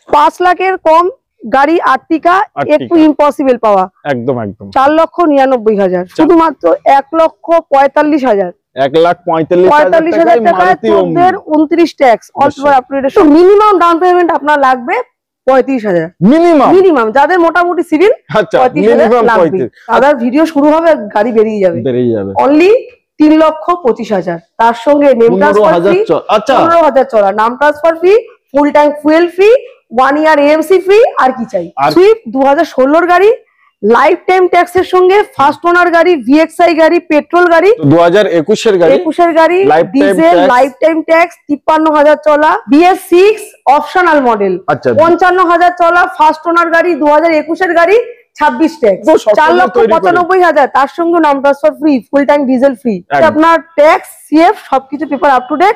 5 লাখের কম গাড়ি আর্টিকা একটু ইম্পসিবল পাওয়া। একদম একদম 4,99,000 শুধুমাত্র 1,45,000 1,45,000 টাকায় 29 tax all paper update. Minimum down payment আপনার লাগবে 35,000 মিনিমাম, যাদের মোটামুটি সিভিল 35,000 লাগবে। আদার ভিডিও শুরু হবে, গাড়ি বেরিয়ে যাবে অনলি 3,25,000। তার সঙ্গে নেম ট্রান্সফার ফ্রি, 15,000 চলা নাম transfer free, full tank fuel free, 1 ইয়ার এএমসি ফ্রি। আর কি চাই? সুইফট 2016 গাড়ি, লাইফ টাইম ট্যাক্সের সঙ্গে ফার্স্ট ওনার গাড়ি, ভিএক্সআই গাড়ি, পেট্রোল গাড়ি, 2021 এর গাড়ি, ডিজেল, লাইফ টাইম ট্যাক্স, 53,000 চলা, BS6 অপশনাল মডেল, 55,000 চলা, ফার্স্ট ওনার গাড়ি, 2021 এর গাড়ি, 26 ট্যাক্স, 4,95,000। তার সঙ্গে নাম transfer free, full tank diesel free, আপনার ট্যাক্স সিএফ সবকিছু পেপার আপ টু ডেট।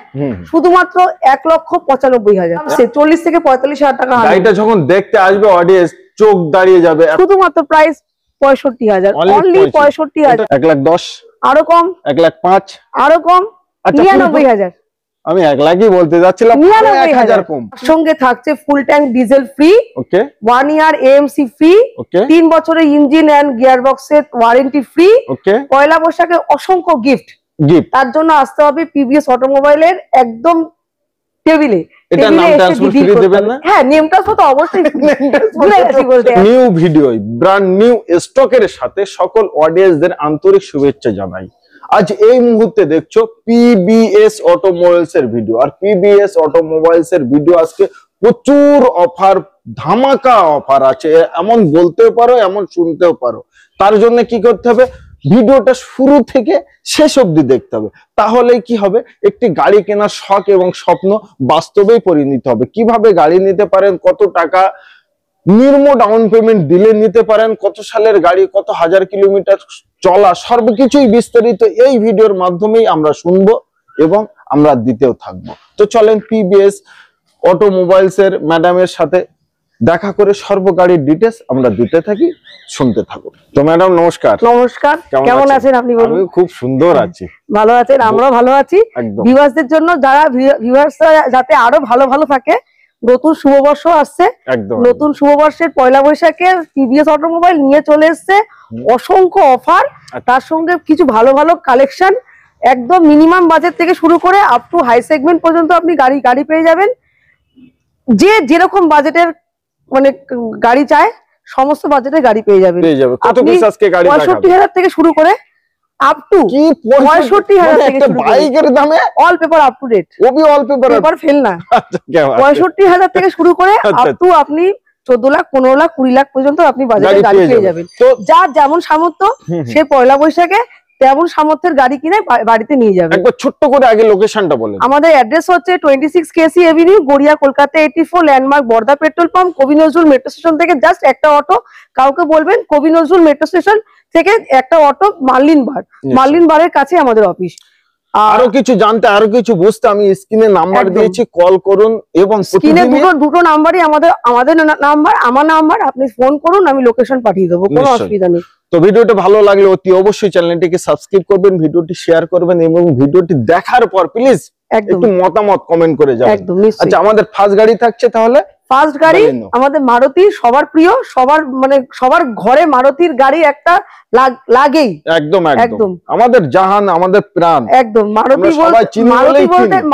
শুধুমাত্র 1,95,000। 40 থেকে 45,000 টাকা। গাড়িটা যখন দেখতে আসবে অডিয়েন্স চোখ দাঁড়িয়ে যাবে। শুধুমাত্র প্রাইস 65,000, অনলি 65,000। 1,10,000 আরো কম, 1,05,000 আরো কম, 99,000। আমি 1 লাখই বলতে যাচ্ছিলাম, 1,000 কম। সঙ্গে থাকছে ফুল ট্যাঙ্ক ডিজেল ফ্রি, ওকে, 1 ইয়ার এএমসি ফ্রি, 3 বছরের ইঞ্জিন এন্ড গিয়ার বক্সের ওয়ারেন্টি ফ্রি, ওকে। পয়লা বৈশাখে অসংখ্য গিফট। তার জন্য আসতে হবে পিবিএস অটোমোবাইলের একদম টেবিলে। এটা নাম ট্রান্সফার ফ্রি দেবেন না? হ্যাঁ, নেম ট্রান্সফার তো অবশ্যই ভুলে গেছি বলতে। নিউ ভিডিও, ব্র্যান্ড নিউ স্টকের সাথে সকল অডিয়েন্সদের আন্তরিক শুভেচ্ছা জানাই। আজ এই মুহূর্তে দেখছো পিবিএস অটোমোবাইলস এর ভিডিও, আর পিবিএস অটোমোবাইলস এর ভিডিও আজকে প্রচুর অফার, ধামাকা অফার আছে, এমন বলতেও পারো, এমন শুনতেও পারো। তার জন্য কি করতে হবে? ভিডিওটা শুরু থেকে শেষ অবধি দেখতে হবে। তাহলে কি হবে? একটি গাড়ি কেনার শখ এবং স্বপ্ন বাস্তবেই পরিণত হবে। কিভাবে গাড়ি নিতে পারেন, কত টাকা নিম্ন ডাউন পেমেন্ট দিলে নিতে পারেন, কত সালের গাড়ি, কত হাজার কিলোমিটার চলা, সর্বকিছুই বিস্তারিত এই ভিডিওর মাধ্যমেই আমরা শুনবো এবং আমরা দিতেও থাকবো। তো চলেন পিবিএস অটোমোবাইলস এর ম্যাডামের সাথে দেখা করে সর্ব গাড়ির ডিটেইলস আমরা দিতে থাকি, শুনতে থাকো। তো ম্যাডাম নমস্কার। নমস্কার, কেমন আছেন আপনি? বলুন। আমি খুব সুন্দর আছি। ভালো আছেন? আমরাও ভালো আছি। ভিউয়ার্সদের জন্য, যারা ভিউয়ার্সরা যাতে আরো ভালো ভালো থাকে, নতুন শুভবর্ষ আসছে। নতুন শুভবর্ষের পয়লা বৈশাখে টিভিএস অটোমোবাইল নিয়ে চলে এসেছে অসংখ্য অফার, তার সঙ্গে কিছু ভালো ভালো কালেকশন। একদম মিনিমাম বাজেট থেকে শুরু করে আপ টু হাই সেগমেন্ট পর্যন্ত আপনি গাড়ি পেয়ে যাবেন। যে যেরকম বাজেটের মানে গাড়ি চায়, সমস্ত বাজেটের গাড়ি পেয়ে যাবেন। 65,000 থেকে শুরু করে আপ টু 65,000 থেকে বাইকের দামে all paper up to date. ও ভি অল পেপার ফেল না। 65,000 থেকে শুরু করে আপ টু আপনি 14 লাখ, 15 লাখ, 20 লাখ পর্যন্ত আপনি বাজারে গাড়ি পেয়ে যাবেন। যার যেমন সামর্থ্য, সে পয়লা বৈশাখে তেমন সামর্থ্যের গাড়ি কিনে বাড়িতে নিয়ে যাবে। একবার ছোট্ট করে আগে লোকেশনটা বলেন। আমাদের অ্যাড্রেস হচ্ছে 26 কেসি এভিনিউ, গড়িয়া, কলকাতা 84, ল্যান্ডমার্ক বর্দা পেট্রোল পাম্প। কবি নজরুল মেট্রো স্টেশন থেকে জাস্ট একটা অটো, কাউকে বলবেন কবি নজরুল মেট্রো স্টেশন থেকে একটা অটো, মার্লিন বারের কাছে আমাদের অফিস। আরো কিছু জানতে, আরো কিছু বুঝতে আমি স্ক্রিনে নাম্বার দিয়েছি, কল করুন। এবং স্ক্রিনে দুটো নাম্বারই আমাদের নাম্বার, আমার নাম্বার, আপনি ফোন করুন, আমি লোকেশন পাঠিয়ে দেবো, কোনো অসুবিধা নেই। তো ভিডিওটা ভালো লাগলে অতি অবশ্যই চ্যানেলটিকে সাবস্ক্রাইব করবেন, ভিডিওটি শেয়ার করবেন এবং ভিডিওটি দেখার পর প্লিজ একটু মতামত কমেন্ট করে যাবেন। আচ্ছা, আমাদের ফার্স্ট গাড়ি থাকছে, তাহলে ফার্স্ট গাড়ি আমাদের মারুতি, সবার প্রিয়, সবার ঘরে মারুতির গাড়ি একটা লাগেই। একদম একদম আমাদের জাহান, আমাদের প্রাণ। একদম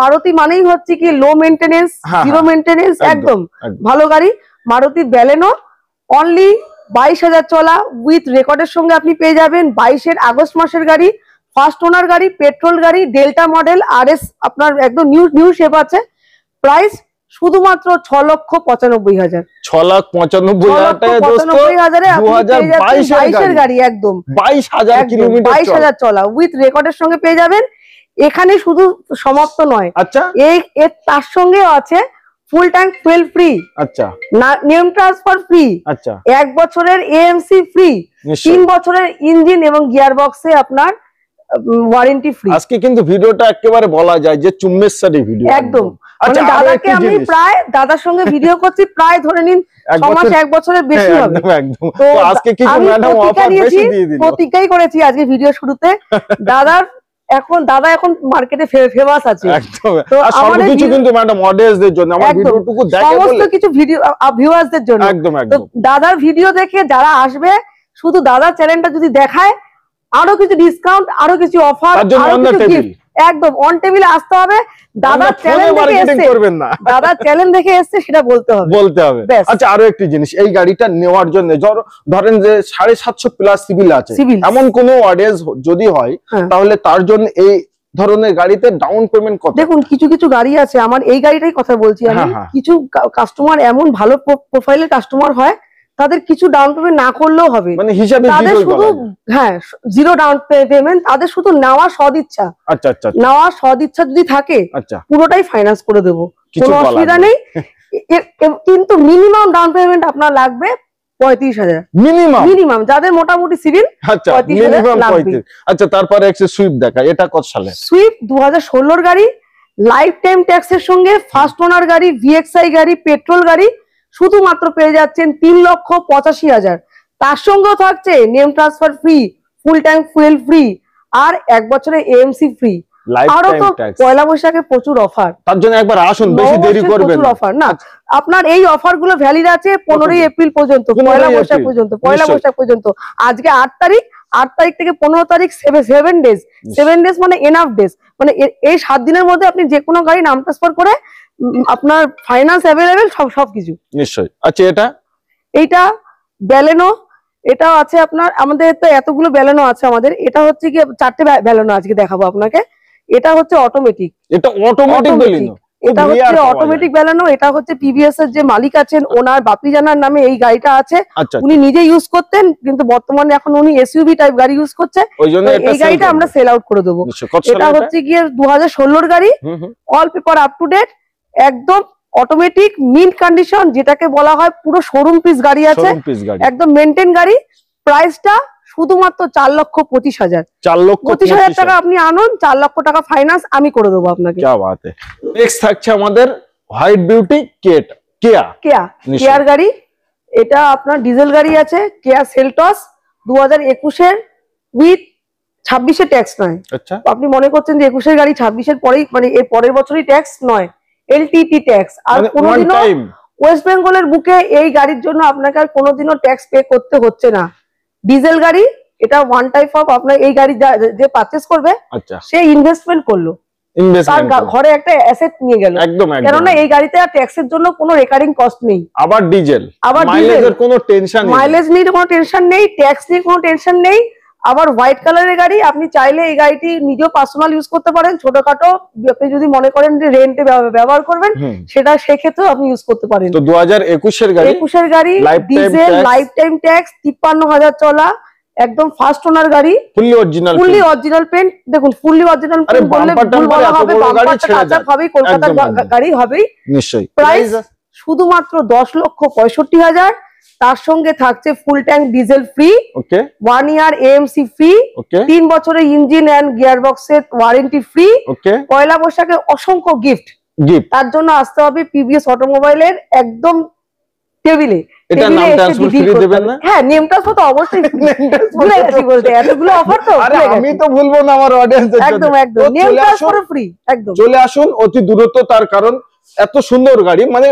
মারুতি মানেই হচ্ছে কি লো মেইনটেনেন্স, জিরো মেইনটেনেন্স, একদম ভালো গাড়ি। মারুতি ব্যালেনো অনলি 22,000 চলা উইথ রেকর্ডের সঙ্গে আপনি পেয়ে যাবেন। 22 আগস্ট মাসের গাড়ি, ফার্স্ট ওনার গাড়ি, পেট্রোল গাড়ি, ডেল্টা মডেল, আরএস আপনার একদম নিউ শেপ আছে। প্রাইস শুধুমাত্র 6,95,000। 6,95,000 গাড়ি, একদম 22,000 চলা উইথ রেকর্ডের সঙ্গে পেয়ে যাবেন। এখানে শুধু সমাপ্ত নয়, আচ্ছা এর তার সঙ্গে আছে ফুল ট্যাঙ্ক ফুয়েল ফ্রি, আচ্ছা নেম ট্রান্সফার ফ্রি, আচ্ছা 1 বছরের এএমসি ফ্রি, 3 বছরের ইঞ্জিন এবং গিয়ার বক্সে আপনার ওয়ারেন্টি ফ্রি। আজকে কিন্তু ভিডিওটা একেবারে বলা যায় যে চুম্মেশ্বরী ভিডিও। একদম। আচ্ছা, দাদাকে আমি প্রায় দাদার সঙ্গে ভিডিও করছি, প্রায় ধরে নিন 6 মাস 1 বছরের বেশি হবে। তো আজকে কিছু ম্যাডাম অফার বেশি দিয়ে দিল, প্রতিজ্ঞাই করেছি আজকে ভিডিও শুরুতে দাদার এখন দাদা এখন মার্কেটে ফেমাস আছে একদম। আর সবকিছু কিন্তু ম্যাডাম অডিয়েন্সদের জন্য, আমার ভিডিওটুকু দেখে বলে সমস্ত কিছু ভিডিও ভিউয়ার্সদের জন্য। একদম তো একদম। দাদার ভিডিও দেখে যারা আসবে, শুধু দাদার চ্যানেলটা যদি দেখায়, আরো কিছু ডিসকাউন্ট, আরো কিছু অফার, আরো কিছু গিফট, একদম অন টেবিলে আসতে হবে। দাদার চ্যানেল দেখে এসেছে, করবেন না, দাদার চ্যানেল দেখে এসেছে সেটা বলতে হবে। আচ্ছা আরো একটি জিনিস, এই গাড়িটা নেওয়ার জন্য ধরেন যে 750 প্লাস সিভিল আছে, এমন কোন অডিয়েন্স যদি হয় তাহলে তার জন্য এই ধরনের গাড়িতে ডাউন পেমেন্ট কত? দেখুন কিছু কিছু গাড়ি আছে, আমার এই গাড়িটাই কথা বলছি আমি, কিছু কাস্টমার এমন ভালো প্রোফাইলের কাস্টমার হয়, তাদের কিছু ডাউন পেমেন্ট না করলেও হবে, মানে হিসাবে তাদের শুধু জিরো ডাউন পেমেন্ট, তাদের শুধু নেওয়া সদিচ্ছা। আচ্ছা আচ্ছা, নেওয়া সদিচ্ছা যদি থাকে পুরোটাই ফাইন্যান্স করে দেবো, কোনো অসুবিধা নেই। কিন্তু মিনিমাম ডাউন পেমেন্ট আপনার লাগবে 35,000 মিনিমাম, যাদের মোটামুটি সিভিল। আচ্ছা মিনিমাম 35। আচ্ছা তারপরে একটা সুইফট দেখা, এটা কত সালে? সুইফট 2016 গাড়ি, লাইফ টাইম ট্যাক্সের সঙ্গে, ফার্স্ট ওনার গাড়ি, ভিএক্সআই গাড়ি, পেট্রোল গাড়ি, শুধুমাত্র পেয়ে যাচ্ছেন 3,85,000। তার সঙ্গেও থাকছে name transfer free, full tank fuel free, আর 1 বছরের এএমসি ফ্রি। আরো তো পয়লা বৈশাখে প্রচুর অফার, তার জন্য একবার আসুন, বেশি দেরি করবেন না। অফার না, আপনার এই অফার গুলো ভ্যালিড আছে 15 এপ্রিল পর্যন্ত, পয়লা বৈশাখ পর্যন্ত, পয়লা বৈশাখ পর্যন্ত। আজকে 8 তারিখ, 8 তারিখ থেকে 15 তারিখ, 7 ডেজ, 7 ডেজ মানে এনাফ ডেজ, মানে এই 7 দিনের মধ্যে আপনি যে কোনো গাড়ি নাম ট্রান্সফার করে আপনার ফাইন্যান্স অ্যাভেলেবেল, সবকিছু নিশ্চয়ই। আচ্ছা এইটা ব্যালেনো, এটা আছে আপনার, আমাদের তো এতগুলো ব্যালেনো আছে আমাদের, এটা হচ্ছে কি 4টে ব্যালেনো আজকে দেখাবো আপনাকে। এটা হচ্ছে অটোমেটিক, এটা অটোমেটিক ব্যালেনো, এটা হচ্ছে অটোমেটিক ব্যালেনো। এটা হচ্ছে পিবিএস এর যে মালিক আছেন, ওনার বাপি জানার নামে এই গাড়িটা আছে, উনি নিজে ইউজ করতেন, কিন্তু বর্তমানে এখন উনি এসইউভি টাইপ গাড়ি ইউজ করছে, এই গাড়িটা আমরা সেল আউট করে দেবো। এটা হচ্ছে গিয়ে 2016 গাড়ি, all paper up to date, একদম অটোমেটিক, মিন্ট কন্ডিশন, যেটাকে বলা হয় পুরো শোরুম পিস গাড়ি আছে, একদম মেনটেন গাড়ি। প্রাইসটা শুধুমাত্র 4,25,000, 4,25,000 টাকা আপনি আনুন, 4 লক্ষ টাকা ফাইন্যান্স আমি করে দেবো আপনাকে। क्या बात है। নেক্সট থাকছে আমাদের হোয়াইট বিউটি কেয়ার গাড়ি, এটা আপনার ডিজেল গাড়ি আছে, কেয়া সেলটস 2021 এর উইথ 26 এর ট্যাক্স নয়। আচ্ছা, আপনি মনে করছেন যে 21 এর গাড়ি 26 এর পরেই, মানে এর পরের বছরই ট্যাক্স নয়, এলটিটি ট্যাক্স। আর কোনোদিনও ওয়েস্ট বেঙ্গলের বুকে এই গাড়ির জন্য আপনাকে আর কোনোদিনও ট্যাক্স পে করতে হচ্ছে না। ডিজেল গাড়ি, এটা ওয়ান টাইপ অফ, আপনার এই গাড়ি যে পারচেজ করবে সে ইনভেস্টমেন্ট করলো, তার ঘরে একটা অ্যাসেট নিয়ে গেল, কেননা এই গাড়িতে আর ট্যাক্সের জন্য কোনো রেকারিং কস্ট নেই। আবার ডিজেল, মাইলেজের কোনো টেনশন নেই, মাইলেজ নিয়ে কোনো টেনশন নেই, ট্যাক্স নিয়ে কোনো টেনশন নেই। আবার হোয়াইট কালারের গাড়ি, আপনি চাইলে এই গাড়িটি নিজেও পার্সোনাল ইউজ করতে পারেন, ছোটখাটো আপনি যদি মনে করেন যে রেন্টে ব্যবহার করবেন, সেটা সেক্ষেত্রেও আপনি ইউজ করতে পারেন। তো 2021 এর গাড়ি, 21 এর গাড়ি, ডিজেল, লাইফ টাইম ট্যাক্স, 53,000 চলা, একদম ফার্স্ট ওনার গাড়ি, ফুললি অরিজিনাল পেন্ট। দেখুন ফুললি অরিজিনাল পেন্ট বললে ভুল বলা হবে, বাম্পারটা কাঁচা হবেই, কলকাতার গাড়ি হবেই নিশ্চয়ই। প্রাইস শুধুমাত্র 10,65,000, তার সঙ্গে থাকছে ফুল ট্যাঙ্ক ডিজেল ফ্রি, 1 ইয়ার এএমসি ফ্রি, 3 বছরের ইঞ্জিন এন্ড গিয়ার বক্সের ওয়ারেন্টি ফ্রি, পয়লা বৈশাখে অসংখ্য গিফট। তার জন্য আসতে হবে পিবিএস অটোমোবাইলের একদম টেবিলে। এটা নাম ট্রান্সফার ফ্রি দিবেন না? হ্যাঁ, নেম ট্রান্সফার তো অবশ্যই ভুলে গেছি বলতে, এতগুলো অফার তো আমি তো ভুলবো না আমার অডিয়েন্সের জন্য। একদম নেম ট্রান্সফার ফ্রি, একদম চলে আসুন অতি দ্রুত, তার কারণ এত সুন্দর গাড়ি, মানে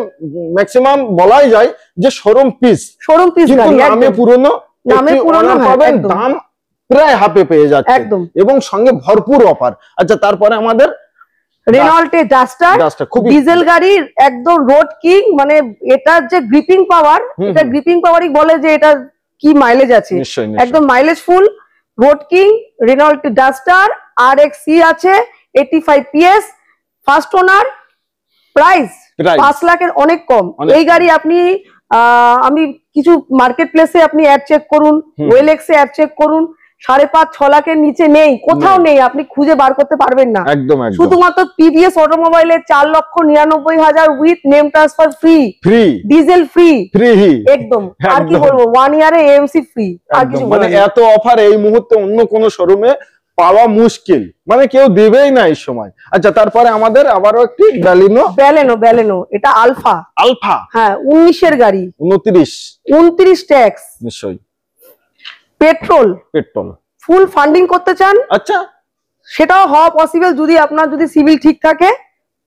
ম্যাক্সিমাম বলাই যায় যে শোরুম পিস গাড়ি, নামে পুরনো পাবেন, দাম প্রায় হাফে পেয়ে যাচ্ছে একদম, এবং সঙ্গে ভরপুর অফার। আচ্ছা তারপরে আমাদের রেনল্টে ডাস্টার, ডিজেল গাড়ির একদম রোড কিং, মানে এটার যে গ্রিপিং পাওয়ার, এটা গ্রিপিং পাওয়ারই বলে যে এটা কি মাইলেজ আছে, একদম মাইলেজ ফুল, রোড কিং, রেনল্টে ডাস্টার, আরএক্সি আছে, 85 PS, ফার্স্ট ওনার, প্রাইস 5 লাখের অনেক কম। এই গাড়ি আপনি আমি কিছু মার্কেট প্লেসে আপনি অ্যাড চেক করুন, ওয়েলএক্সে অ্যাড চেক করুন, 5.5-6 লাখের নিচে নেই, কোথাও নেই, আপনি খুঁজে বার করতে পারবেন না। শুধুমাত্র পিবিএস অটোমোবাইলে 4,99,000 with name transfer free, diesel free, একদম। আর কি বলবো, 1 ইয়ারে এএমসি ফ্রি, আর কিছু বলবো না। এত অফার এই মুহূর্তে অন্য কোন শোরুমে পাওয়া মুশকিল, মানে কেউ দেবেই না এই সময়। আচ্ছা তারপরে আমাদের আবারও একটি ব্যালেনো, এটা আলফা, হ্যাঁ 19 এর গাড়ি, 29 ট্যাক্স নিশ্চয়ই, পেট্রোল ফুল ফান্ডিং করতে চান, আচ্ছা সেটাও হওয়া পসিবল যদি আপনার যদি সিভিল ঠিক থাকে,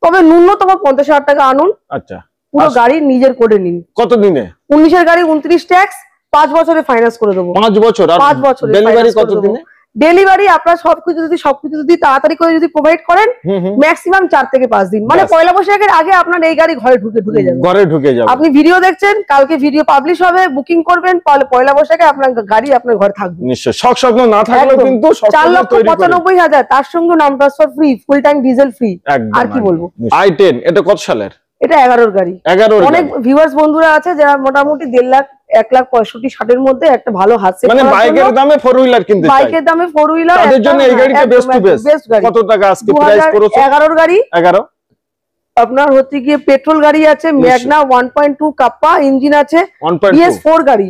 তবে ন্যূনতম 50,000 টাকা আনুন। আচ্ছা, পুরো গাড়ি নিজের করে নিন। কত দিনে? 19 এর গাড়ি 29 ট্যাক্স, 5 বছরে ফাইন্যান্স করে দেবো। 5 বছর? আর 5 বছরে ডেলিভারি কত দিনে? ডেলিভারি আপনার সবকিছু যদি তাড়াতাড়ি করে যদি প্রোভাইড করেন, ম্যাক্সিমাম 4 থেকে 5 দিন, মানে পয়লা বৈশাখের আগে আপনার এই গাড়ি ঘরে ঢুকে যাবে। আপনি ভিডিও দেখছেন, কালকে ভিডিও পাবলিশ হবে, বুকিং করবেন, পয়লা বৈশাখে আপনার গাড়ি আপনার ঘরে থাকবে। নিশ্চয়ই, শখ স্বপ্ন না থাকলেও কিন্তু 4,95,000, তার সঙ্গে নাম transfer free, full tank diesel free. আর কি বলবো। i10 এটা কত সালের? এটা 11 গাড়ি। অনেক ভিউয়ার্স বন্ধুরা আছে যারা মোটামুটি 1.5 লাখ 1,65,60 এর মধ্যে একটা ভালো হাসছে, মানে বাইকের দামে 4 হুইলার কিনতে চাই, বাইকের দামে 4 হুইলার, তাদের জন্য এই গাড়িটা বেস্ট টু বেস্ট। কত টাকা আজকে প্রাইস করেছো? 11 গাড়ি। 11 আপনার হচ্ছে গিয়ে পেট্রোল গাড়ি আছে, ম্যাগনা 1.2 কাপ্পা ইঞ্জিন আছে, BS4 গাড়ি,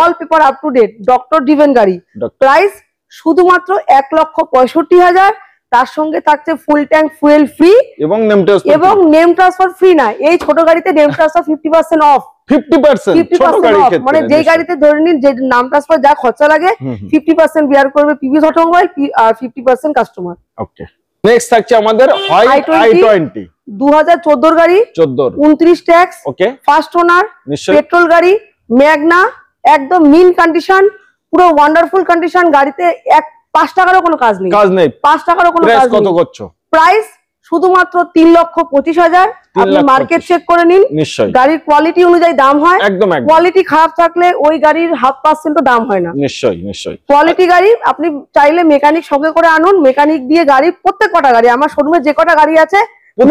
all paper up to date, doctor driven গাড়ি। প্রাইস শুধুমাত্র 1,65,000, তার সঙ্গে থাকছে ফুল ট্যাঙ্ক ফুয়েল ফ্রি এবং নেম ট্রান্সফার ফ্রি। না, এই ছোট গাড়িতে নেম ট্রান্সফার 50% অফ। 50% ছোট গাড়ির ক্ষেত্রে, মানে যে গাড়িতে ধরে নিন যে নাম ট্রান্সফার যা খরচা লাগে 50% বিয়ার করবে পিবিএস অটোমোবাইল, আর 50% কাস্টমার। ওকে, নেক্সট থাকছে আমাদের i20 2014 গাড়ি, 29 ট্যাক্স, ওকে, ফার্স্ট ওনার, পেট্রোল গাড়ি, ম্যাগনা, একদম মিন কন্ডিশন, পুরো ওয়ান্ডারফুল কন্ডিশন। গাড়িতে 5 টাকারও কোনো কাজ নেই, 5 টাকারও কোনো কাজ নেই। কত করছো? প্রাইস শুধুমাত্র 3,25,000। আপনি মার্কেট চেক করে নিন, গাড়ির কোয়ালিটি অনুযায়ী দাম হয়। কোয়ালিটি খারাপ থাকলে ওই গাড়ির 0.5% দাম হয় না। নিশ্চয়ই কোয়ালিটি গাড়ি আপনি চাইলে মেকানিক সঙ্গে করে আনুন, মেকানিক দিয়ে গাড়ি, প্রত্যেক কটা গাড়ি আমার শোরুমে যে কটা গাড়ি আছে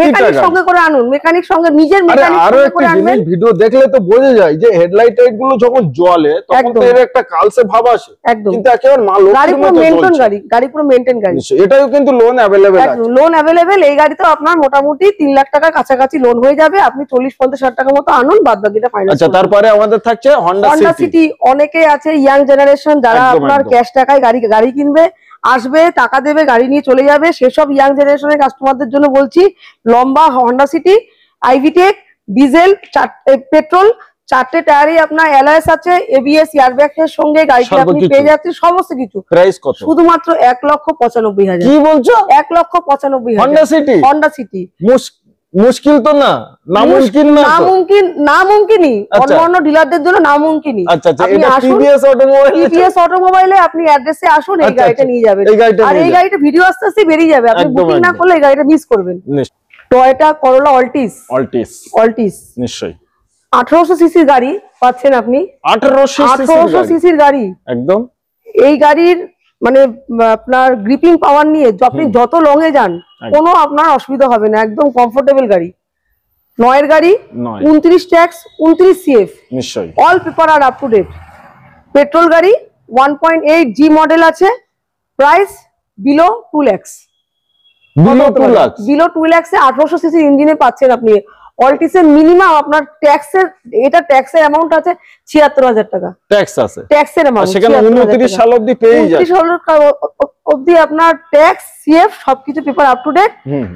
মেকানিক সঙ্গে করে আনুন, মেকানিক সঙ্গে নিজের মেকানিক সঙ্গে করে আনবেন। ভিডিও দেখলে তো বোঝা যায় যে হেডলাইট টাইট গুলো যখন জ্বলে তখন তো এর একটা কালসে ভাব আসে, কিন্তু একেবারে মাল গাড়ি পুরো মেইনটেইন গাড়ি পুরো মেইনটেইন গাড়ি। এটাও কিন্তু লোন अवेलेबल আছে, লোন अवेलेबल। এই গাড়ি তো আপনার মোটামুটি 3 লাখ টাকার কাছাকাছি লোন হয়ে যাবে। আপনি 40-50,000 টাকা মতো আনুন, বাদ বাকিটা ফাইন্যান্স। আচ্ছা, তারপরে আমাদের থাকছে Honda সিটি। অনেকে আছে ইয়াং জেনারেশন যারা আপনার ক্যাশ টাকায় গাড়ি কিনবে, আসবে, টাকা দেবে, গাড়ি নিয়ে চলে যাবে, সেসব ইয়াং জেনারেশনের কাস্টমারদের জন্য বলছি লম্বা Honda City, iVTEC, diesel, petrol, 4টে টায়ারই আপনার অ্যালয়েস আছে, এবিএস এয়ারব্যাগ এর সঙ্গে গাড়িটি আপনি পেয়ে যাচ্ছেন সমস্ত কিছু। প্রাইস কত? শুধুমাত্র 1,95,000। কি বলছো? 1,95,000 হন্ডা সিটি। মুশকিল তো না? নামুমকিন না? নামুমকিনই, অন্যান্য ডিলারদের জন্য নামুমকিনই। আচ্ছা, এটা পিবিএস অটোমোবাইলে আপনি অ্যাড্রেসে আসুন, এই গাড়িটা নিয়ে যাবেন। আর এই গাড়িটা ভিডিও আস্তে আস্তে বেরিয়ে যাবে, আপনি বুকিং না করলে এই গাড়িটা মিস করবেন। টয়োটা করোলা অল্টিস নিশ্চয়ই 1800 সিসির গাড়ি পাচ্ছেন আপনি। 1800 সিসির গাড়ি একদম। এই গাড়ির মানে আপনার গ্রিপিং পাওয়ার নিয়ে আপনি যত লং এ যান কোনো আপনার অসুবিধা হবে না, একদম কমফোর্টেবল গাড়ি। 9 এর গাড়ি, 29 ট্যাক্স, 29 সিএফ, নিশ্চয়ই অল পেপার আর আপ টু ডেট। পেট্রোল গাড়ি 1.8 জি মডেল আছে, প্রাইস বিলো 2 লাখ। বিলো 2 লাখে 1800 সিসির ইঞ্জিনে পাচ্ছেন আপনি। অল্টিসের মিনিমাম আপনার ট্যাক্সের অ্যামাউন্ট আছে 76,000 টাকা। ট্যাক্সের অ্যামাউন্ট সেখানে 29 সাল অবধি পেয়ে যায়, 29 সাল অবধি আপনার ট্যাক্স সিএফ সবকিছু পেপার আপ টু ডেট।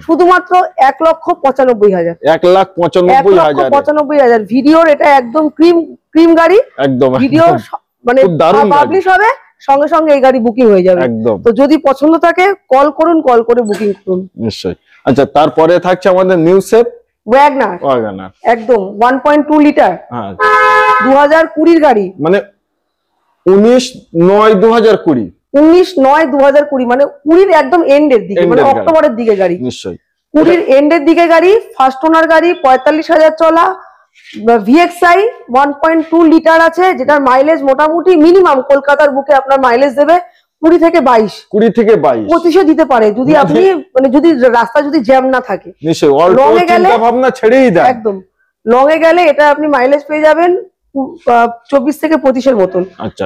শুধুমাত্র 1,95,000। 1,95,000 ভিডিওর এটা একদম ক্রিম গাড়ি, একদম ভিডিও মানে পাবলিশ হবে সঙ্গে সঙ্গে এই গাড়ি বুকিং হয়ে যাবে। তো যদি পছন্দ থাকে কল করুন, কল করে বুকিং করুন নিশ্চয়ই। আচ্ছা, তারপরে থাকছে আমাদের নিউ শেপ ওয়াগনার একদম 1.2 লিটার 2020 গাড়ি, মানে 19/9/2020 মানে 20 একদম এন্ডের দিকে, মানে অক্টোবরের দিকে গাড়ি। নিশ্চয়ই 20 এন্ডের দিকে গাড়ি, ফার্স্ট ওনার গাড়ি, 45,000 চলা, ভিএক্সআই 1.2 লিটার আছে, যেটার মাইলেজ মোটামুটি মিনিমাম কলকাতার বুকে আপনার মাইলেজ দেবে 20 থেকে 22, 25 দিতে পারে যদি আপনি মানে যদি রাস্তা যদি জ্যাম না থাকে। নিশ্চয়ই লং এ গেলে ভাবনা ছেড়েই দেয়, একদম লং এ গেলে এটা আপনি মাইলেজ পেয়ে যাবেন 24 থেকে 25 এর মতন।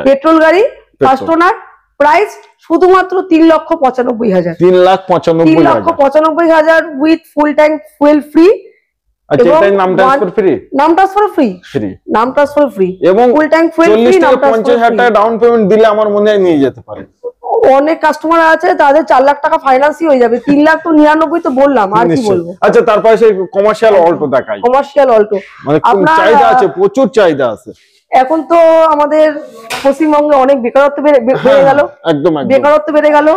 পেট্রোল গাড়ি, ফার্স্ট ওনার, প্রাইস শুধুমাত্র 3,95,000। 3,95,000 with full tank fuel free. আচ্ছা, এটাই নাম ট্রান্সফার ফ্রি এবং ফুল ট্যাঙ্ক ফুয়েল ফ্রি। 40,000 টাকা ডাউন পেমেন্ট দিলে আমার মনে হয় নিয়ে যেতে পারে। অনেক কাস্টমার আছে তাদের 4 লাখ টাকা ফাইন্যান্সই হয়ে যাবে। 3,99,000 তো বললাম, আর কি বলবো। আচ্ছা, তারপরে সেই কমার্শিয়াল অল্টো দেখাই। কমার্শিয়াল অল্টো মানে চাহিদা আছে, প্রচুর চাহিদা আছে। এখন তো আমাদের পশ্চিমবঙ্গে অনেক বেকারত্ব বেড়ে গেল, একদম বেকারত্ব বেড়ে গেল।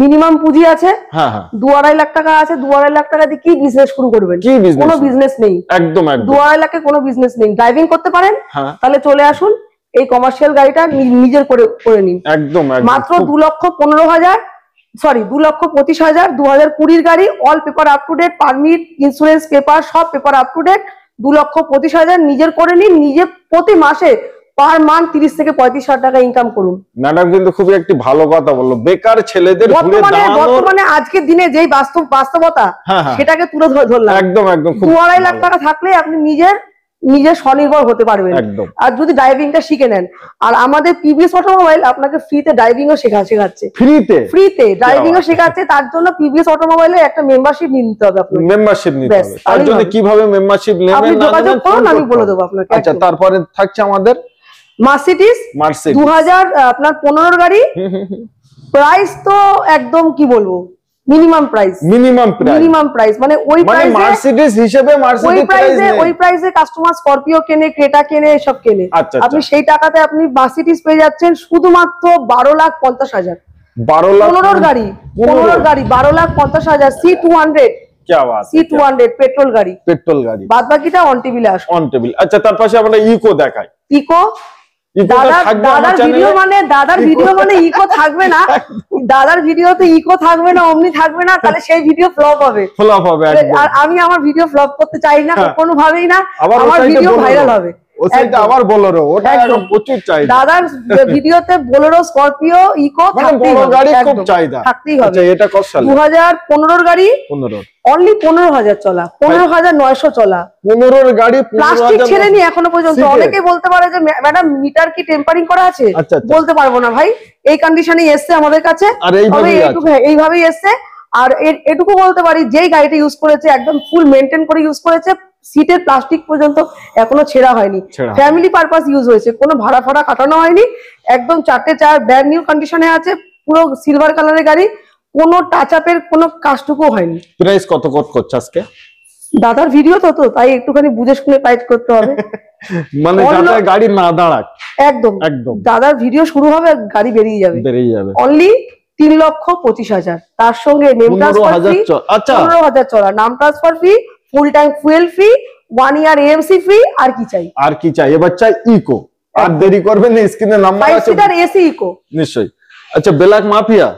মিনিমাম পুঁজি আছে, হ্যাঁ হ্যাঁ 2-2.5 লাখ টাকা আছে। 2-2.5 লাখ টাকা দিয়ে কি বিজনেস শুরু করবেন? কোনো বিজনেস নেই, একদম একদম। 2-2.5 লাখে কোনো বিজনেস নেই। ড্রাইভিং করতে পারেন, তাহলে চলে আসুন, এই কমার্শিয়াল গাড়িটা নিজের করে নিন। একদম মাত্র 2,15,000, সরি 2,25,000, 2020 গাড়ি, all paper up to date, permit, insurance paper, সব পেপার আপ টু ডেট। 2,25,000 নিজের করে নিন, নিজে প্রতি মাসে পার মান্থ 30 থেকে 35,000 টাকা ইনকাম করুন। ম্যাডাম কিন্তু খুবই একটি ভালো কথা বললো, বেকার ছেলেদের বর্তমানে আজকের দিনে যেই বাস্তবতা সেটাকে তুলে ধরলাম। একদম একদম। 2-2.5 লাখ টাকা থাকলে আপনি নিজের স্বনির্ভর হতে পারবেন, আর যদি ড্রাইভিংটা শিখে নেন। আর আমাদের পিবিএস অটোমোবাইল আপনাকে ফ্রিতে ড্রাইভিংও শেখাচ্ছে, ফ্রিতে ড্রাইভিংও শেখাচ্ছে। তার জন্য পিবিএস অটোমোবাইলে একটা মেম্বারশিপ নিতে হবে আপনাকে। মেম্বারশিপ নিতে হবে, তার জন্য কিভাবে মেম্বারশিপ নেবেন আপনি যোগাযোগ করুন, আমি বলে দেবো আপনাকে। আচ্ছা, তারপরে থাকছে আমাদের মার্সিডিজ 2015 গাড়ি। প্রাইস তো একদম কি বলবো, মিনিমাম প্রাইস, মানে ওই মার্সিডিজ হিসেবে ওই প্রাইসে কাস্টমার স্করপিও কেনে, ক্রেটা কেনে, এসব কেনে। আপনি সেই টাকাতে আপনি মার্সিডিজ পেয়ে যাচ্ছেন শুধুমাত্র 12,50,000। 15 গাড়ি 12,50,000, C200, C200 পেট্রোল গাড়ি। বাদ বাকিটা অন টেবিলে আসবে। আচ্ছা, তার পাশে আমরা ইকো দেখাই। দাদার ভিডিও মানে ইকো থাকবে না, দাদার ভিডিওতে ইকো থাকবে না, অমনি থাকবে না, তাহলে সেই ভিডিও ফ্লপ হবে। আর আমি আমার ভিডিও ফ্লপ করতে চাই না কোনোভাবেই না, আমার ভিডিও ভাইরাল হবে। আবার বোলেরো, ওটা একদম প্রচুর চাহিদা। দাদার ভিডিওতে বোলেরো, স্করপিও, ইকো থাকতেই হবে। এটা কত সালে? 2015 গাড়ি, অনলি 15,000 চলা, 15,900 চলা। 15 গাড়ি প্লাস্টিক ছেড়েনি এখনো পর্যন্ত। অনেকেই বলতে পারে যে ম্যাডাম মিটার কি টেম্পারিং করা আছে? বলতে পারবো না ভাই, এই কন্ডিশনে এসছে আমাদের কাছে, এইভাবেই এসছে। আর এটুকু বলতে পারি, যেই গাড়িটা ইউজ করেছে একদম ফুল মেনটেন করে ইউজ করেছে, সিটের প্লাস্টিক পর্যন্ত এখনো ছেঁড়া হয়নি, ফ্যামিলি পারপাস ইউজ হয়েছে, কোনো ভাড়া ফাড়া কাটানো হয়নি, একদম 4টে টায়ার ব্র্যান্ড নিউ কন্ডিশনে আছে, পুরো সিলভার কালারের গাড়ি, কোনো টাচ আপের কোনো কাজটুকু হয়নি। প্রাইস কত করছে আজকে? দাদার ভিডিও তো তাই একটুখানি বুঝে শুনে প্রাইস করতে হবে, মানে যাতে গাড়ি না দাঁড়াক। একদম দাদার ভিডিও শুরু হবে, গাড়ি বেরিয়ে যাবে। অনলি 3,25,000, তার সঙ্গে নেম ট্রান্সফার ফ্রি, 15,000 চলা, নাম transfer free, full tank fuel free, 1 ইয়ার এএমসি ফ্রি। আর কি চাই? এবার চাই ইকো। আর দেরি করবেন না, স্ক্রিনে নাম্বার আছে, 5 সিটার এসি ইকো নিশ্চয়ই। আচ্ছা, ব্ল্যাক মাফিয়া,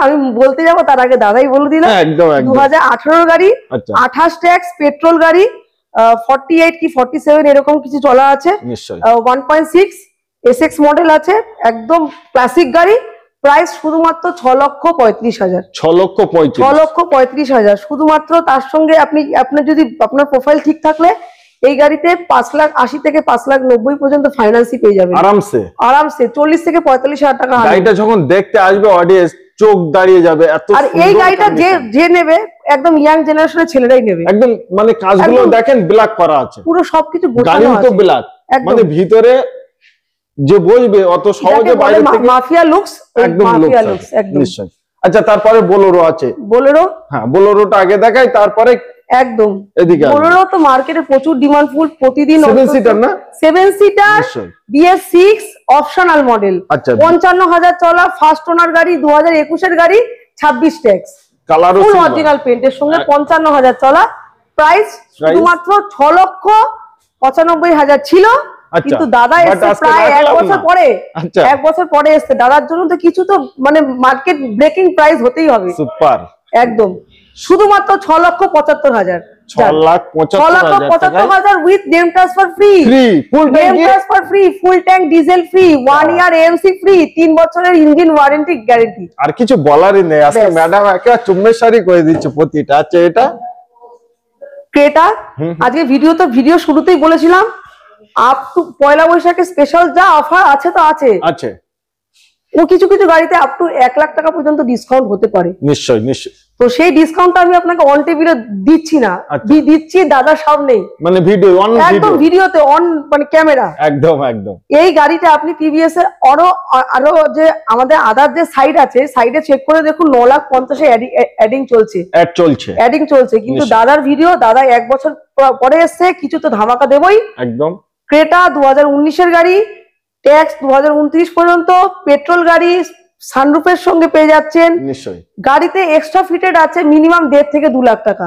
আমি বলতে যাবো তার আগে দাদাই বলে দিল। 2018 গাড়ি, 28 ট্যাক্স, পেট্রোল গাড়ি, 48 কি 47 এরকম কিছু চলা আছে, 1.6 এসএক্স মডেল আছে, একদম ক্লাসিক গাড়ি। প্রাইস শুধুমাত্র 6,35,000। 6,35,000 শুধুমাত্র। তার সঙ্গে আপনার যদি আপনার প্রোফাইল ঠিক থাকলে এই গাড়িতে 5,80,000 থেকে 5,90,000 পর্যন্ত ফাইন্যান্সই পেয়ে যাবেন আরামসে 40 থেকে 45,000 টাকা। গাড়িটা যখন দেখতে আসবে অডিয়েন্স চোখ দাঁড়িয়ে যাবে, এত আর এই গাড়িটা যে নেবে একদম ইয়াং জেনারেশনের ছেলেরাই নেবে। একদম মানে কাজগুলো দেখেন ব্ল্যাক করা আছে, পুরো সবকিছু গাড়ি তো ব্ল্যাক, মানে ভিতরে যে বসবে অত সহজে বাইরে থেকে মাফিয়া লুকস, একদম মাফিয়া লুকস একদম নিশ্চয়। আচ্ছা, তারপরে বোলেরো আছে। হ্যাঁ, বোলেরোটা আগে দেখাই, তারপরে একদম এদিকে। বোলেরো তো মার্কেটে প্রচুর ডিমান্ড, ফুল প্রতিদিন। 7 সিটার না? 7 সিটার BS6 অপশনাল মডেল, 55,000 চলা, ফার্স্ট ওনার গাড়ি, 2021 এর গাড়ি, 26 ট্যাক্স, কালার ফুল অরিজিনাল পেইন্টের সঙ্গে, 55,000 চলা। প্রাইস শুধুমাত্র 6,95,000 ছিল, কিন্তু দাদা এসে প্রায় 1 বছর পরে, 1 বছর পরে এসছে। দাদার জন্য তো কিছু তো মানে মার্কেট ব্রেকিং প্রাইস হতেই হবে। সুপার, একদম শুধুমাত্র 6,75,000। 6,75,000 with name transfer free, name transfer free, full tank diesel free, 1 year AMC free, 3 বছরের ইঞ্জিন ওয়ারেন্টি গ্যারান্টি। আর কিছু বলারই নেই, আজকে ম্যাডাম একেবারে চুম্বেশারি করে দিচ্ছে প্রতিটা। আচ্ছা, এটা ক্রেটা, আজকে ভিডিও শুরুতেই বলেছিলাম আপ টু পয়লা বৈশাখে স্পেশাল যা অফার আছে তো আছে। ও কিছু গাড়িতে আপ টু 1 লাখ টাকা পর্যন্ত ডিসকাউন্ট হতে পারে। নিশ্চয়। তো সেই ডিসকাউন্টটা আমি আপনাকে অন টেবিলে দিচ্ছি না, দিচ্ছি দাদার সামনেই, মানে একদম ভিডিওতে অন মানে ক্যামেরা। একদম এই গাড়িটা আপনি পিবিএস এর আরো যে আমাদের আদার যে সাইড আছে, সাইডে চেক করে দেখুন 9,50,000 অ্যাডিং চলছে। কিন্তু দাদার ভিডিও, দাদা 1 বছর পরে এসছে, কিছু তো ধামাকা দেবই। একদম ক্রেটা 2019 এর গাড়ি, ট্যাক্স 2029 পর্যন্ত, পেট্রোল গাড়ি, সানরুফের সঙ্গে পেয়ে যাচ্ছেন। নিশ্চয়ই গাড়িতে এক্সট্রা ফিটেড আছে মিনিমাম 1.5 থেকে 2 লাখ টাকা।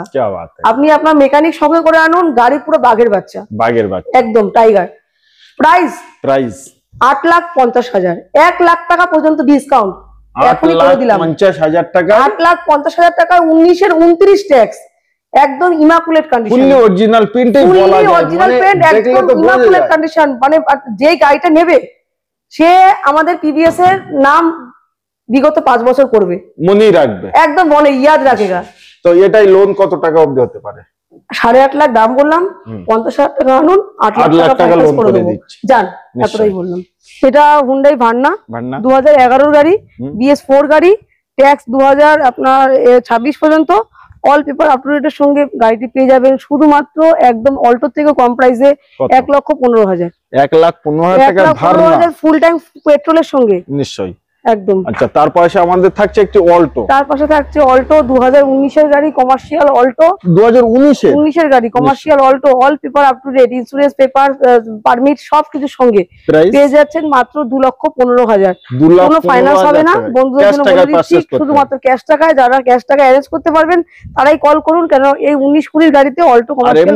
আপনি আপনার মেকানিক সঙ্গে করে আনুন, গাড়ি পুরো বাঘের বাচ্চা, একদম টাইগার। প্রাইস 8,50,000, 1 লাখ টাকা পর্যন্ত ডিসকাউন্ট এখনই করে দিলাম। 8,50,000 টাকা, 8,50,000 টাকা 19-এর 29 ট্যাক্স, একদম ইমাকুলেট কন্ডিশন, ফুললি অরিজিনাল পেইন্টই বলা যায়, অরিজিনাল পেইন্ট, একদম ইমাকুলেট কন্ডিশন। মানে যে গাড়িটা নেবে সে আমাদের পিবিএস এর নাম বিগত 5 বছর করবে, মনেই রাখবে, একদম মনে ইয়াদ রাখেগা। তো এটাই লোন কত টাকা অবধি হতে পারে? 8.5 লাখ দাম বললাম, 50,000 টাকা আনুন, 8 লাখ টাকা লোন করে দেবো। জান, এতটাই বললাম। এটা হুন্ডাই ভার্না 2011 গাড়ি, BS4 গাড়ি, ট্যাক্স 2000 আপনার 26 পর্যন্ত, অল পেপার আপ টু ডেটের সঙ্গে গাড়িটি পেয়ে যাবেন শুধুমাত্র একদম অল্টো থেকে কম প্রাইসে 1,15,000। 1,15,000 টাকা ভার্না, ফুল ট্যাঙ্ক পেট্রোলের সঙ্গে। নিশ্চয়ই, একদম। আচ্ছা, তার পাশে আমাদের থাকছে একটি অল্টো, তার পাশে থাকছে অল্টো 2019 এর গাড়ি, কমার্শিয়াল অল্টো, 2019 এর গাড়ি, commercial Alto, all paper up to date, insurance paper, permit সবকিছু সঙ্গে পেয়ে যাচ্ছেন মাত্র 2,15,000। কোনো ফাইন্যান্স হবে না, বন্ধুদের জন্য বলে দিচ্ছি, শুধুমাত্র ক্যাশ টাকায়। যারা ক্যাশ টাকা অ্যারেঞ্জ করতে পারবেন তারাই কল করুন, কেন এই 19-20 গাড়িতে অল্টো কমার্শিয়াল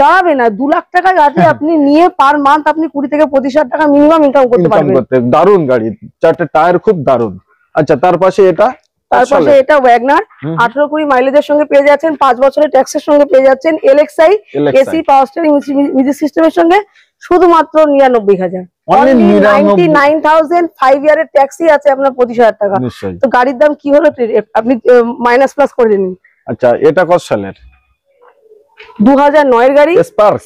দাঁড়াবে না। 2 লাখ টাকা গাড়ি আপনি নিয়ে পার মান্থ আপনি 20 থেকে 25,000 টাকা মিনিমাম ইনকাম করতে পারবেন। দারুণ গাড়ি, 4টে টায়ার খুব দারুণ। আচ্ছা, তার পাশে এটা ওয়াগনার 18-20 মাইলেজের সঙ্গে পেয়ে যাচ্ছেন, 5 বছরের ট্যাক্সের সঙ্গে পেয়ে যাচ্ছেন, LXi AC power steering music সিস্টেমের সঙ্গে শুধুমাত্র 99,000। 99,000 5 ইয়ারের ট্যাক্সি আছে আপনার 25,000 টাকা। তো গাড়ির দাম কি হলো আপনি মাইনাস প্লাস করে দিন। আচ্ছা, এটা কত সালের? 2009 এর গাড়ি,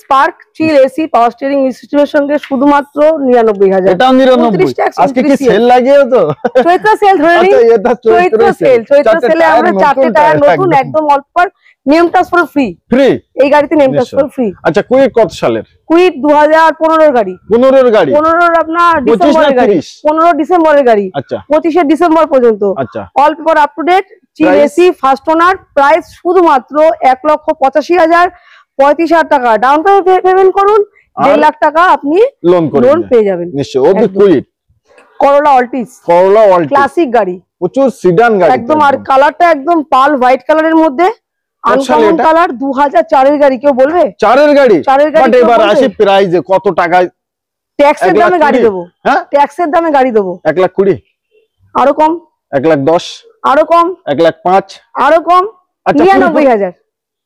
স্পার্ক চিল এসি পাওয়ার স্টিয়ারিং সিস্টেমের সঙ্গে শুধুমাত্র 99,000। এটাও 99। আজকে কি সেল লাগিয়েও তো? চৈত্র সেল ধরে নিন। আচ্ছা, এটা চৈত্র সেলে আমরা 4টে টায়ার নতুন, একদম অল্প নেম ট্রান্সফার ফ্রি এই গাড়িতে, নেম ট্রান্সফার ফ্রি। আচ্ছা, কুইক কত সালের? কুইক 2015 এর গাড়ি, 15 আপনার ডিসেম্বরের গাড়ি, 15 ডিসেম্বরের গাড়ি। আচ্ছা, 25 ডিসেম্বর পর্যন্ত। আচ্ছা, all paper up to date, AC first owner, price শুধুমাত্র 1,85,000, 35,000 টাকা ডাউন পেমেন্ট করুন, 1.5 লাখ টাকা আপনি লোন পেয়ে যাবেন। নিশ্চয়ই। করোলা অল্টিস ক্লাসিক গাড়ি, প্রচুর সিডান গাড়ি একদম, আর কালারটা একদম পাল হোয়াইট কালারের মধ্যে, আনকমন কালার। 2004 এর গাড়ি, কেউ বলবে 4 এর গাড়ি? বাট এবার আসি প্রাইসে, কত টাকায় ট্যাক্সের দামে গাড়ি দেবো? হ্যাঁ, ট্যাক্সের দামে গাড়ি দেবো 1,20,000, আরো কম 1,10,000, আরো কম 1,05,000, আরো কম 99,000।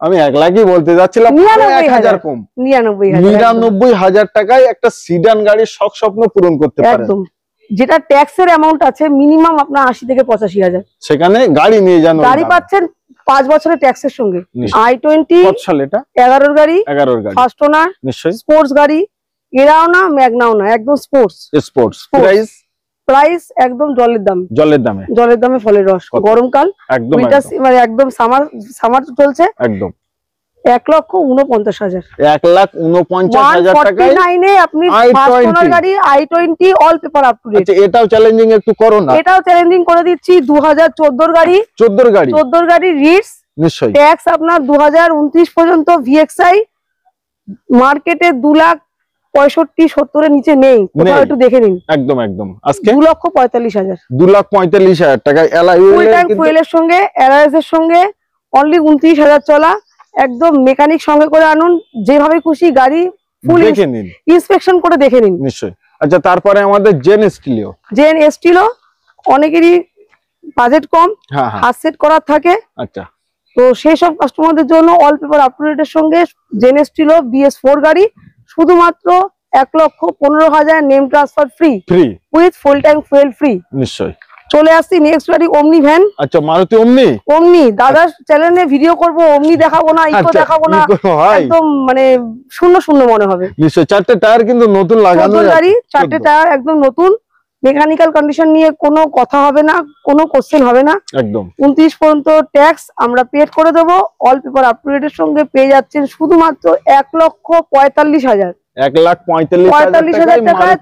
আমি 1 লাখই বলতে যাচ্ছিলাম, 1,000 কম, 99,000 টাকায় একটা সিডান গাড়ির শখ স্বপ্ন পূরণ করতে পারেন। একদম, যেটা ট্যাক্সের অ্যামাউন্ট আছে মিনিমাম আপনার 80 থেকে 85,000, সেখানে গাড়ি নিয়ে যান, গাড়ি পাচ্ছেন 5 বছরের ট্যাক্সের সঙ্গে। i20 কত সাল এটা? 11 এর গাড়ি, 11 এর গাড়ি, ফার্স্ট ওনার, নিশ্চয়ই স্পোর্টস গাড়ি, এরাও না ম্যাগনাও না, একদম স্পোর্টস। প্রাইস একদম জলের দামে ফলের রস। গরমকাল একদম, মানে একদম সামার চলছে, একদম 1,49,000। 1,49,000 টাকায় আপনি ফার্স্ট ওনার গাড়ি i20 all paper up to date. আচ্ছা, এটাও চ্যালেঞ্জিং একটু করো না। এটাও চ্যালেঞ্জিং করে দিচ্ছি, 2014 এর গাড়ি, 14 এর গাড়ি রিটস, নিশ্চয়ই ট্যাক্স আপনার 2029 পর্যন্ত। VXi মার্কেটে 2,65,70 এর নিচে নেই, কোথাও একটু দেখে নিন। একদম আজকে 2,45,000, 2,45,000 টাকায় ফুয়েলের সঙ্গে অ্যালায়েন্স এর সঙ্গে অনলি 29,000 চলা, একদম মেকানিক সঙ্গে করে আনুন, যেভাবে খুশি গাড়ি ফুল ইন্সপেকশন করে দেখে নিন। নিশ্চয়ই। আচ্ছা, তারপরে আমাদের জেন স্টিলো অনেকেরই বাজেট কম, হাত সেট করা থাকে। আচ্ছা, তো সেই সব কাস্টমারদের জন্য অল পেপার আপ টু ডেটের সঙ্গে জেন স্টিলো BS4 গাড়ি শুধুমাত্র 1,15,000, name transfer free with full tank fuel free. নিশ্চয়ই। চলে আসছি নেক্সট গাড়ি, ওমনি ভ্যান। আচ্ছা, মারুতি ওমনি দাদার চ্যানেলে ভিডিও করব, ওমনি দেখাবো না, ইকো দেখাবো না, একদম মানে শূন্য মনে হবে। নিশ্চয়ই। 4টে টায়ার কিন্তু নতুন লাগানো গাড়ি, 4টে টায়ার একদম নতুন, মেকানিক্যাল কন্ডিশন নিয়ে কোনো কথা হবে না, কোনো কোশ্চেন হবে না। একদম 29 পর্যন্ত ট্যাক্স আমরা পেড করে দেবো, অল পেপার আপ টু ডেটের সঙ্গে পেয়ে যাচ্ছেন শুধুমাত্র 1,45,000। 1,45,000 টাকায়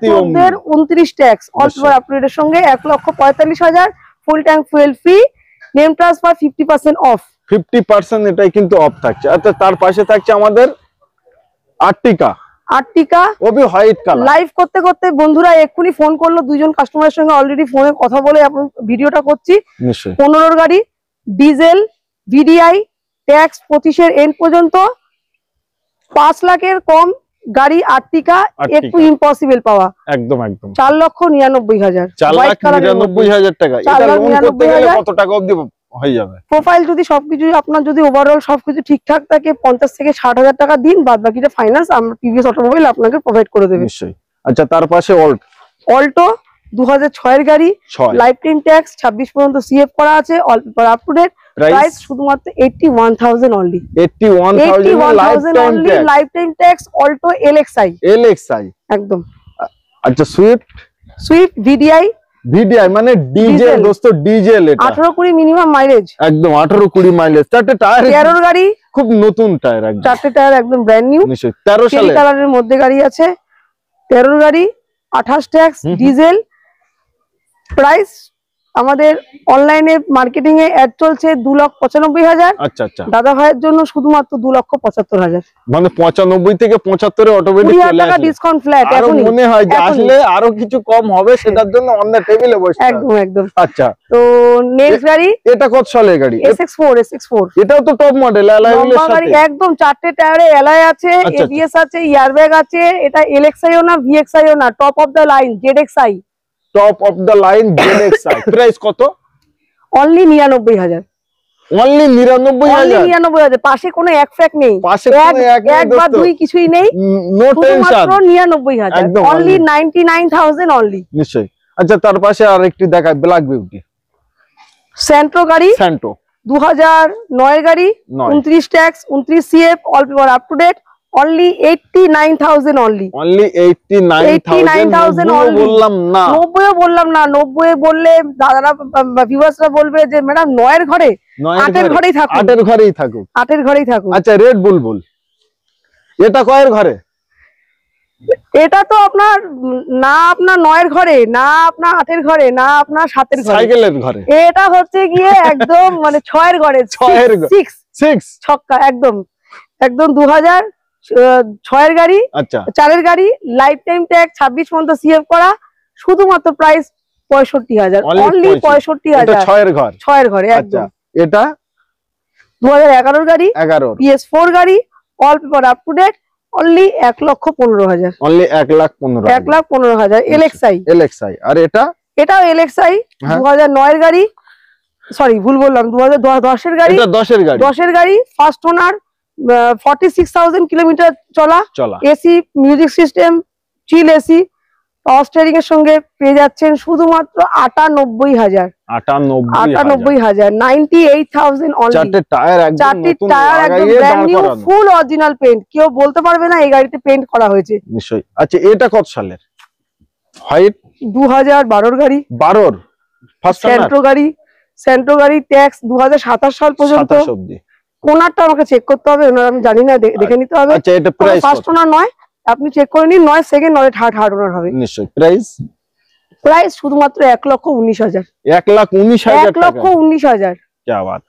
29 tax, all paper up two ডেটের সঙ্গে 1,45,000, ফুল tank fuel free, name transfer 50% of. 50% এটাই কিন্তু অফ থাকছে। আচ্ছা, তার পাশে থাকছে আমাদের আর্টিকা ওবি হোয়াইট কালার। লাইভ করতে করতে বন্ধুরা এক্ষুনি ফোন করলো, দুইজন কাস্টমারের সঙ্গে অলরেডি ফোনে কথা বলে এখন ভিডিওটা করছি। নিশ্চয়ই 15 গাড়ি, ডিজেল, ভিডিআই, ট্যাক্স 25-এর এন্ড পর্যন্ত, 5 লাখের কম গাড়ি আর্টিকা একটু ইম্পসিবল পাওয়া। একদম একদম 4,99,000, 4,99,000 টাকা। এটা লোন করতে গেলে কত টাকা অবধি হয়ে যাবে? প্রোফাইল যদি সবকিছু আপনার যদি ওভারঅল সবকিছু ঠিকঠাক থাকে 50 থেকে 60,000 টাকা দিন, বাদ বাকিটা ফাইন্যান্স আমরা টিভিএস অটোমোবাইল আপনাকে প্রোভাইড করে দেবে। নিশ্চয়ই। আচ্ছা, তার পাশে অল্টো 2006 এর গাড়ি, লাইফ টাইম ট্যাক্স 26 পর্যন্ত সিএফ করা আছে, all paper up to date, price শুধুমাত্র 81,000 only. 81,000 life time tax Alto LXI একদম। আচ্ছা, সুইফট ভিডিআই মানে ডিজেল দোস্ত, ডিজেল। এটা 18-20 মিনিমাম মাইলেজ, একদম 18-20 মাইলেজ। চারটে টায়ার 13 গাড়ি, খুব নতুন টায়ার, একদম চারটে টায়ার একদম ব্র্যান্ড নিউ। নিশ্চয়ই 13 সালে কালারের মধ্যে গাড়ি আছে, 13 গাড়ি, 28 ট্যাক্স, ডিজেল। প্রাইস আমাদের অনলাইনে মার্কেটিং এ অ্যাড চলছে 2,95,000। আচ্ছা আচ্ছা, দাদা ভাইয়ের জন্য শুধুমাত্র 2,75,000। মানে 95 থেকে 75 এ অটোমেটিক চলে আসে, ডিসকাউন্ট ফ্ল্যাট। এখন মনে হয় যে আসলে আরো কিছু কম হবে, সেটার জন্য অন দ্য টেবিলে বসে। একদম একদম। আচ্ছা, তো নেক্সট গাড়ি, এটা কত সালের গাড়ি? SX4। এটাও তো টপ মডেল, অ্যালয়ের সাথে একদম, চারটে টায়ারে অ্যালয় আছে, এবিএস আছে, এয়ারব্যাগ আছে। এটা এলএক্সআইও না, ভিএক্সআইও না, top of the line ZXI. Top of the line ZXI. Price কত? অনলি 99,000। অনলি 99,000। পাশে কোনো এক ফ্যাক নেই, এক বা দুই কিছুই নেই, নো টেনশন। 99,000, only 99,000 only. নিশ্চয়ই। আচ্ছা, তার পাশে আরেকটি দেখায়, ব্ল্যাক বিউটি সেন্ট্রো গাড়ি, 2009 এর গাড়ি, 29 tax, 29 CF, all paper up to date, only 89,000 only. 89,000 বললাম না, 90 বললাম না। 90 বললে দাদারা ভিউয়ার্সরা বলবে যে ম্যাডাম 9 এর ঘরে, 8 এর ঘরেই থাকুক, 8 এর ঘরেই থাকুক। আচ্ছা, রেড বুলবুল এটা কয়ের ঘরে? এটা তো আপনার না, আপনার 9 এর ঘরে না, আপনার 8 এর ঘরে না, আপনার 7 এর ঘরে, সাইকেলের ঘরে। এটা হচ্ছে গিয়ে একদম মানে 6 এর ঘরে, 6 ছক্কা একদম একদম। 2006 এর গাড়ি, আচ্ছা 4 এর গাড়ি, লাইফ টাইম ট্যাক্স 26 পর্যন্ত সিএফ করা, শুধুমাত্র প্রাইস 65,000 অনলি। 65,000 6 এর ঘরে একদম। এটা 2011 এর গাড়ি, 11 PS4 গাড়ি, all paper up to date, only 1,15,000। Only 1,15,000 LXI. আর এটাও এলএক্সআই 2009 এর গাড়ি, সরি ভুল বললাম, 2010 এর গাড়ি। এটা 10 এর গাড়ি, ফার্স্ট ওনার, 46,000 কিলোমিটার চলা, এসি, মিউজিক সিস্টেম, চিল এসি, পাওয়ার স্টিয়ারিং এর সঙ্গে পেয়ে যাচ্ছেন শুধুমাত্র 98,000। 98,000 অনলি। চারটে টায়ার একদম ব্র্যান্ড নিউ, ফুল অরিজিনাল পেইন্ট, কেউ বলতে পারবে না এই গাড়িতে পেইন্ট করা হয়েছে। নিশ্চয়ই। আচ্ছা, এটা কত সালের? হোয়াইট 2012 এর গাড়ি, 12 ফার্স্ট সেন্ট্রো গাড়ি ট্যাক্স 2027 সাল পর্যন্ত। ওনারটা আমাকে চেক করতে হবে, ওনার আমি জানি না, দেখে নিতে হবে। আচ্ছা, এটা প্রাইস ফার্স্ট ওনার নয়, আপনি চেক করে নিন, 9 সেকেন্ড নয় থার্ড ওনার হবে। নিশ্চয়ই। প্রাইস শুধুমাত্র 1,19,000। 1,19,000 কি বাত।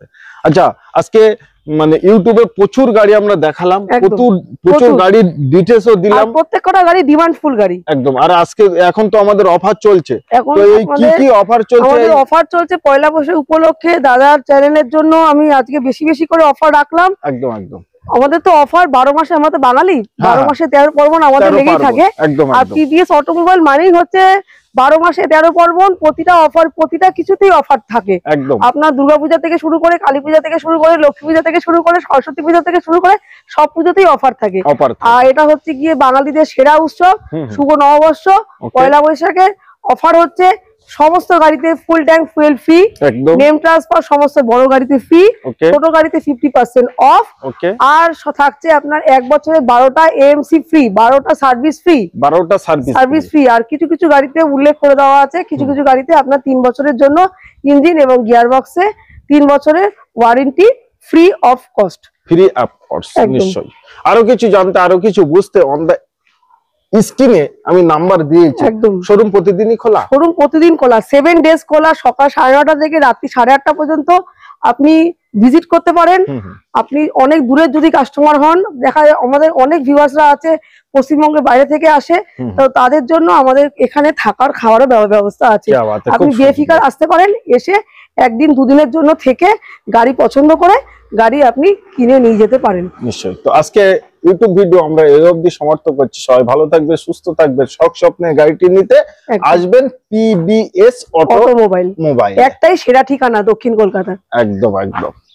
আচ্ছা, আজকে মানে ইউটিউবে প্রচুর গাড়ি আমরা দেখালাম, প্রচুর গাড়ির ডিটেইলসও দিলাম, প্রত্যেকটা গাড়ি ডিমান্ডফুল গাড়ি একদম। আর আজকে এখন তো আমাদের অফার চলছে, তো এই কি অফার চলছে? আমাদের অফার চলছে পয়লা বৈশাখ উপলক্ষে, দাদার চ্যানেলের জন্য আমি আজকে বেশি করে অফার রাখলাম। একদম। আমাদের তো অফার 12 মাসে, আমরা তো বাঙালি, 12 মাসে 13 পার্বণ আমাদের লেগেই থাকে। আর টিভিএস অটোমোবাইল মানেই হচ্ছে 12 মাসে 13 পার্বণ, প্রতিটা অফার, প্রতিটা কিছুতেই অফার থাকে। আপনার দুর্গাপূজা থেকে শুরু করে, কালী পূজা থেকে শুরু করে, লক্ষ্মী পূজা থেকে শুরু করে, সরস্বতী পূজা থেকে শুরু করে সব পুজোতেই অফার থাকে। আর এটা হচ্ছে গিয়ে বাঙালিদের সেরা উৎসব, শুভ নববর্ষ, পয়লা বৈশাখে অফার হচ্ছে সমস্ত গাড়িতে ফুল tank fuel free, name transfer সমস্ত বড় গাড়িতে ফ্রি, ছোট গাড়িতে 50% অফ। আর থাকছে আপনার 1 বছরে 12টা এএমসি ফ্রি, 12টা সার্ভিস ফ্রি। আর কিছু গাড়িতে উল্লেখ করে দেওয়া আছে, কিছু গাড়িতে আপনার 3 বছরের জন্য ইঞ্জিন এবং গিয়ার বক্সে 3 বছরের ওয়ারেন্টি ফ্রি অফ কস্ট। নিশ্চয়ই। আরো কিছু জানতে, আরো কিছু বুঝতে, অন দ্য স্ক্রিনে আমি নাম্বার দিয়েছি। একদম। শোরুম প্রতিদিনই খোলা? শোরুম প্রতিদিন খোলা, 7 ডেজ খোলা, সকাল 9:30 থেকে রাত্রি 8:30 পর্যন্ত। আপনি ভিজিট করতে পারেন। আপনি অনেক দূরের যদি কাস্টমার হন, দেখা যায় আমাদের অনেক ভিউয়ার্সরা আছে পশ্চিমবঙ্গের বাইরে থেকে আসে, তো তাদের জন্য আমাদের এখানে থাকার খাওয়ারও ব্যবস্থা আছে। আপনি বেফিকার আসতে পারেন, এসে একদিন দুদিনের জন্য থেকে গাড়ি পছন্দ করে গাড়ি আপনি কিনে নিয়ে যেতে পারেন। নিশ্চয়ই। তো আজকে ইউটিউব ভিডিও আমরা এই অবধি সমাপ্ত করছি। সবাই ভালো থাকবে, সুস্থ থাকবে, শখ স্বপ্নে গাড়িটি নিতে আসবেন পিবিএস অটোমোবাইল। একটাই সেরা ঠিকানা দক্ষিণ কলকাতা। একদম একদম।